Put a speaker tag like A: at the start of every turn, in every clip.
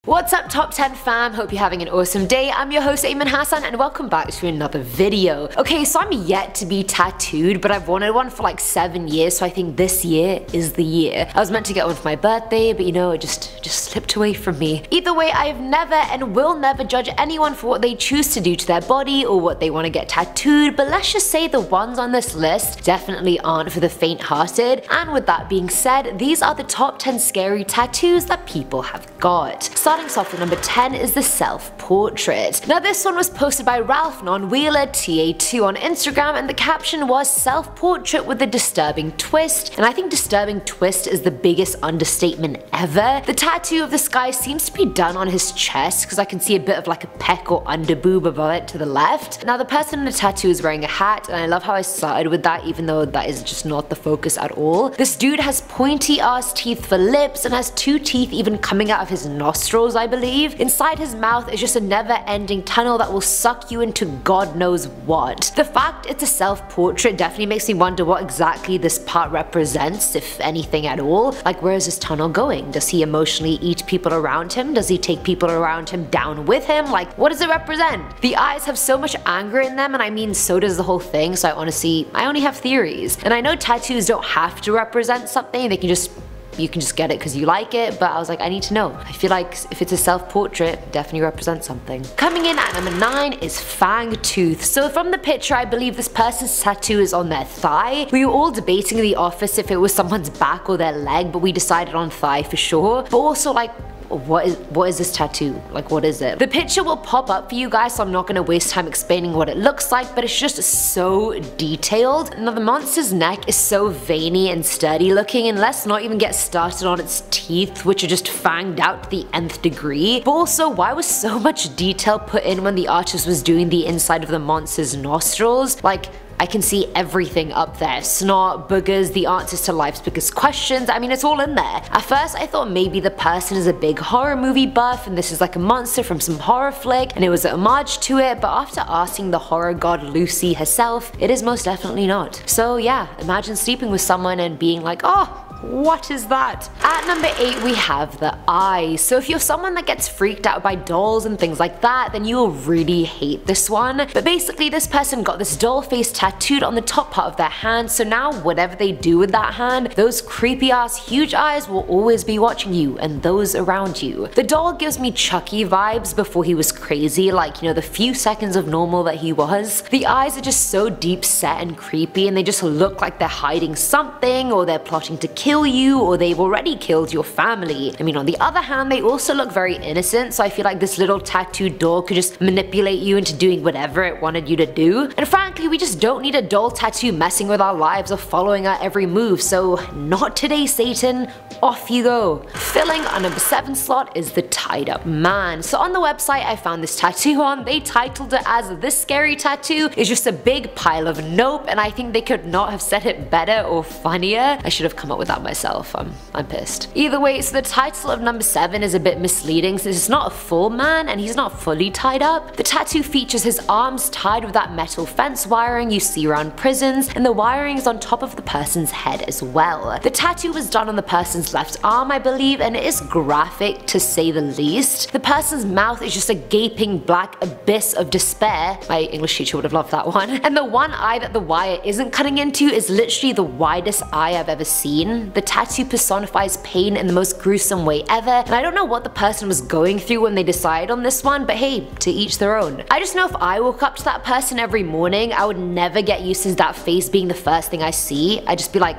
A: What's up top 10 fam, hope you're having an awesome day. I'm your host Ayman Hassan and welcome back to another video. Okay, so I'm yet to be tattooed, but I've wanted one for like 7 years, so I think this year is the year. I was meant to get one for my birthday, but you know, it just slipped away from me. Either way, I have never and will never judge anyone for what they choose to do to their body or what they want to get tattooed, but let's just say the ones on this list definitely aren't for the faint-hearted. And with that being said, these are the top 10 scary tattoos that people have got. Starting off with number 10 is the self-portrait. Now this one was posted by Ralph Non-Wheeler TA2 on Instagram, and the caption was self-portrait with a disturbing twist, and I think disturbing twist is the biggest understatement ever. The tattoo of this guy seems to be done on his chest because I can see a bit of like a peck or underboob above it to the left. Now the person in the tattoo is wearing a hat, and I love how I started with that even though that is just not the focus at all. This dude has pointy ass teeth for lips and has 2 teeth even coming out of his nostrils, I believe. Inside his mouth is just a never-ending tunnel that will suck you into God knows what. The fact it's a self-portrait definitely makes me wonder what exactly this part represents, if anything at all. Like, where is this tunnel going? Does he emotionally eat people around him? Does he take people around him down with him? Like, what does it represent? The eyes have so much anger in them, and I mean so does the whole thing, so I only have theories. And I know tattoos don't have to represent something, you can just get it because you like it, but I was like, I need to know. I feel like if it's a self-portrait, it definitely represents something. Coming in at number 9 is Fang tooth. So from the picture, I believe this person's tattoo is on their thigh. We were all debating in the office if it was someone's back or their leg, but we decided on thigh for sure. But also like, what is this tattoo? Like, what is it? The picture will pop up for you guys, so I'm not gonna waste time explaining what it looks like, but it's just so detailed. Now the monster's neck is so veiny and sturdy looking, and let's not even get started on its teeth, which are just fanged out to the nth degree. But also, why was so much detail put in when the artist was doing the inside of the monster's nostrils? Like, I can see everything up there. Snot, boogers, the answers to life's biggest questions, I mean it's all in there. At first I thought maybe the person is a big horror movie buff and this is like a monster from some horror flick and it was an homage to it, but after asking the horror god Lucy herself, it is most definitely not. So yeah, imagine sleeping with someone and being like, oh, what is that? At number 8 we have the eyes. So if you're someone that gets freaked out by dolls and things like that, then you'll really hate this one. But basically this person got this doll face tattooed on the top part of their hand, so now whatever they do with that hand, those creepy ass huge eyes will always be watching you and those around you. The doll gives me Chucky vibes before he was crazy, like, you know, the few seconds of normal that he was. The eyes are just so deep set and creepy, and they just look like they're hiding something, or they're plotting to kill you, or they've already killed your family. I mean, on the other hand, they also look very innocent, so I feel like this little tattooed doll could just manipulate you into doing whatever it wanted you to do. And frankly, we just don't need a doll tattoo messing with our lives or following our every move, so not today, Satan. Off you go. Filling our number 7 slot is the tied up man. So on the website I found this tattoo on, they titled it as "This scary tattoo is just a big pile of nope," and I think they could not have said it better or funnier. I should have come up with that myself. I'm pissed. Either way, so the title of number 7 is a bit misleading since it's not a full man and he's not fully tied up. The tattoo features his arms tied with that metal fence wiring you see around prisons, and the wiring is on top of the person's head as well. The tattoo was done on the person's left arm, I believe, and it is graphic to say the least. The person's mouth is just a gaping black abyss of despair. My English teacher would have loved that one. And the one eye that the wire isn't cutting into is literally the widest eye I've ever seen. The tattoo personifies pain in the most gruesome way ever, and I don't know what the person was going through when they decided on this one, but hey, to each their own. I just know if I woke up to that person every morning, I would never get used to that face being the first thing I see. I'd just be like,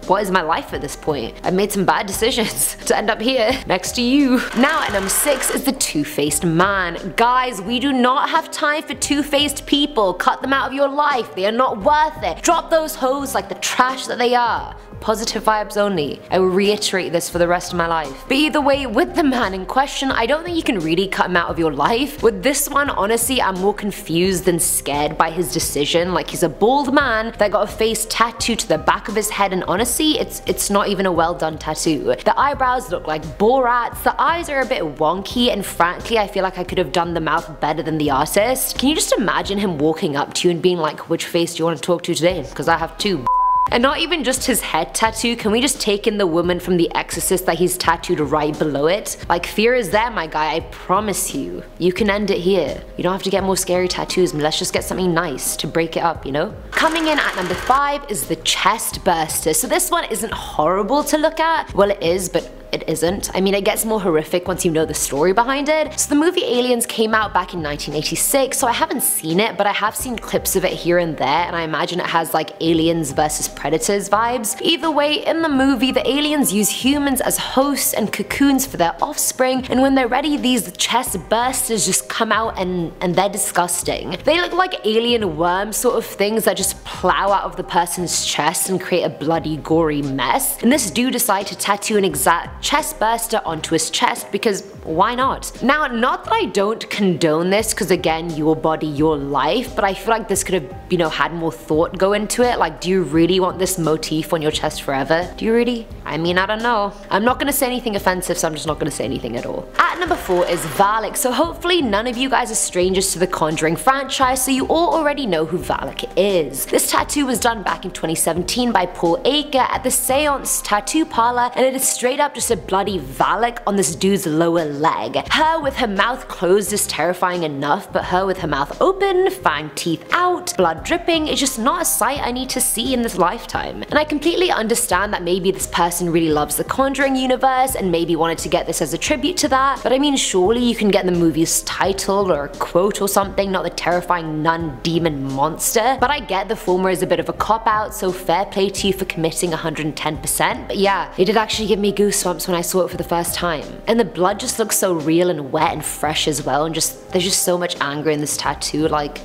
A: what is my life at this point? I made some bad decisions to end up here next to you. Now at number 6 is the two-faced man. Guys, we do not have time for two-faced people. Cut them out of your life. They are not worth it. Drop those hoes like the trash that they are. Positive vibes only. I will reiterate this for the rest of my life. But either way, with the man in question, I don't think you can really cut him out of your life. With this one, honestly, I'm more confused than scared by his decision. Like, he's a bald man that got a face tattooed to the back of his head, and honestly, it's not even a well done tattoo. The eyebrows look like Borat's, the eyes are a bit wonky, and frankly, I feel like I could have done the mouth better than the artist. Can you just imagine him walking up to you and being like, which face do you want to talk to today? Because I have two. And not even just his head tattoo, can we just take in the woman from The Exorcist that he's tattooed right below it? Like, fear is there, my guy, I promise you. You can end it here. You don't have to get more scary tattoos, let's just get something nice to break it up, you know? Coming in at number 5 is the CHESTBURSTER. So this one isn't horrible to look at. Well, it is, but it isn't. I mean, it gets more horrific once you know the story behind it. So the movie Aliens came out back in 1986, so I haven't seen it, but I have seen clips of it here and there, and I imagine it has like Aliens versus Predators vibes. Either way, in the movie, the aliens use humans as hosts and cocoons for their offspring, and when they're ready, these CHESTBURSTERs just come out and they're disgusting. They look like alien worm sort of things that just plow out of the person's chest and create a bloody, gory mess. And this dude decided to tattoo an exact CHESTBURSTER onto his chest because why not? Now, not that I don't condone this, because again, your body, your life, but I feel like this could have, you know, had more thought go into it. Like, do you really want this motif on your chest forever? Do you really? I mean, I don't know. I'm not gonna say anything offensive, so I'm just not gonna say anything at all. At number 4 is VALAK. So hopefully none of you guys are strangers to the Conjuring franchise, so you all already know who VALAK is. This tattoo was done back in 2017 by Paul Aker at the Seance Tattoo Parlor, and it is straight up just a bloody VALAK on this dude's lower leg. Her with her mouth closed is terrifying enough, but her with her mouth open, fang teeth out, blood dripping is just not a sight I need to see in this lifetime. And I completely understand that maybe this person really loves the Conjuring universe and maybe wanted to get this as a tribute to that, but I mean, surely you can get the movie's title or a quote or something, not the terrifying nun demon monster. But I get the former is a bit of a cop-out, so fair play to you for committing 110%. But yeah, it did actually give me goosebumps when I saw it for the first time. And the blood just looks so real and wet and fresh as well, and there's just so much anger in this tattoo, like,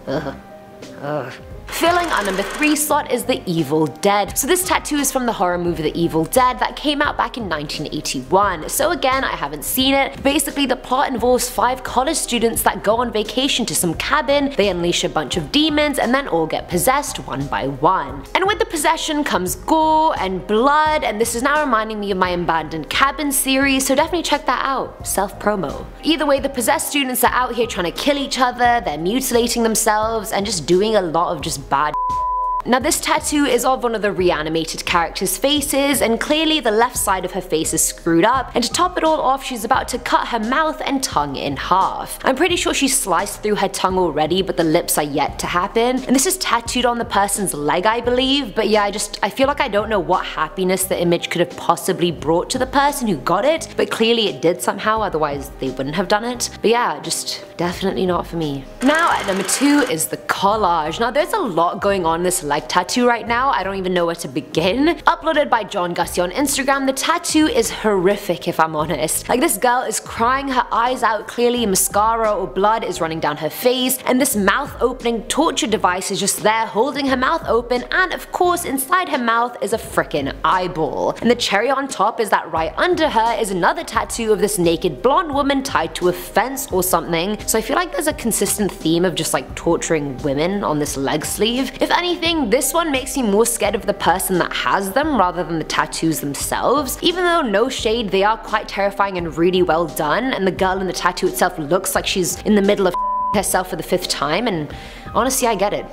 A: ugh. Filling our number 3 slot is The Evil Dead. So this tattoo is from the horror movie The Evil Dead that came out back in 1981. So again, I haven't seen it. Basically, the plot involves 5 college students that go on vacation to some cabin, they unleash a bunch of demons, and then all get possessed one by one. And with the possession comes gore and blood, and this is now reminding me of my Abandoned Cabin series, so definitely check that out. Self-promo. Either way, the possessed students are out here trying to kill each other, they're mutilating themselves, and just doing a lot of just bad. Now this tattoo is of one of the reanimated characters' faces, and clearly the left side of her face is screwed up, and to top it all off, she's about to cut her mouth and tongue in half. I'm pretty sure she sliced through her tongue already, but the lips are yet to happen, and this is tattooed on the person's leg, I believe. But yeah, I feel like I don't know what happiness the image could have possibly brought to the person who got it, but clearly it did somehow, otherwise they wouldn't have done it. But yeah, just definitely not for me. Now at number 2 is the Collage. Now there's a lot going on in this leg tattoo right now, I don't even know where to begin. Uploaded by John Gussie on Instagram, the tattoo is horrific if I'm honest. Like, this girl is crying her eyes out, clearly mascara or blood is running down her face, and this mouth opening torture device is just there holding her mouth open, and of course inside her mouth is a frickin' eyeball. And the cherry on top is that right under her is another tattoo of this naked blonde woman tied to a fence or something, so I feel like there's a consistent theme of just like torturing women on this leg sleeve. If anything, this one makes me more scared of the person that has them rather than the tattoos themselves. Even though, no shade, they are quite terrifying and really well done, and the girl in the tattoo itself looks like she's in the middle of herself for the 5th time, and honestly, I get it.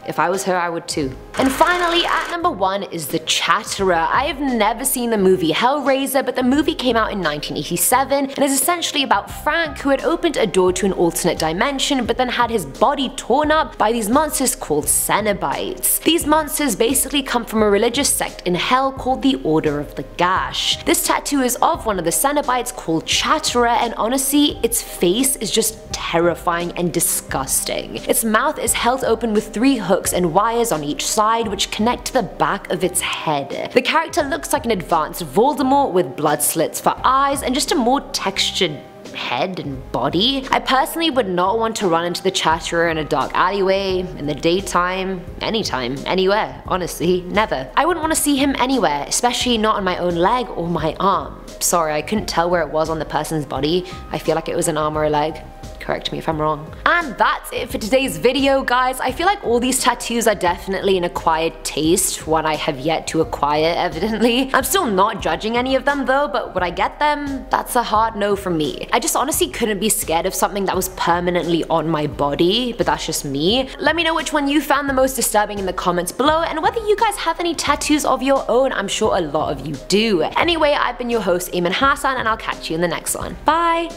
A: If I was her, I would too. And finally, at number 1 is The Chatterer. I have never seen the movie Hellraiser, but the movie came out in 1987 and is essentially about Frank, who had opened a door to an alternate dimension but then had his body torn up by these monsters called Cenobites. These monsters basically come from a religious sect in hell called the Order of the Gash. This tattoo is of one of the Cenobites called Chatterer, and honestly, its face is just terrifying and disgusting. Its mouth is held open with 3 hooks and wires on each side which connect to the back of its head. The character looks like an advanced Voldemort with blood slits for eyes and just a more textured head and body. I personally would not want to run into the Chatterer in a dark alleyway, in the daytime, anytime, anywhere, honestly, never. I wouldn't want to see him anywhere, especially not on my own leg or my arm. Sorry, I couldn't tell where it was on the person's body. I feel like it was an arm or a leg. correct me if I'm wrong. And that's it for today's video, guys. I feel like all these tattoos are definitely an acquired taste, one I have yet to acquire, evidently. I'm still not judging any of them though, but would I get them? That's a hard no from me. I just honestly couldn't be scared of something that was permanently on my body, but that's just me. Let me know which one you found the most disturbing in the comments below, and whether you guys have any tattoos of your own. I'm sure a lot of you do. Anyway, I've been your host, Ayman Hassan, and I'll catch you in the next one. Bye!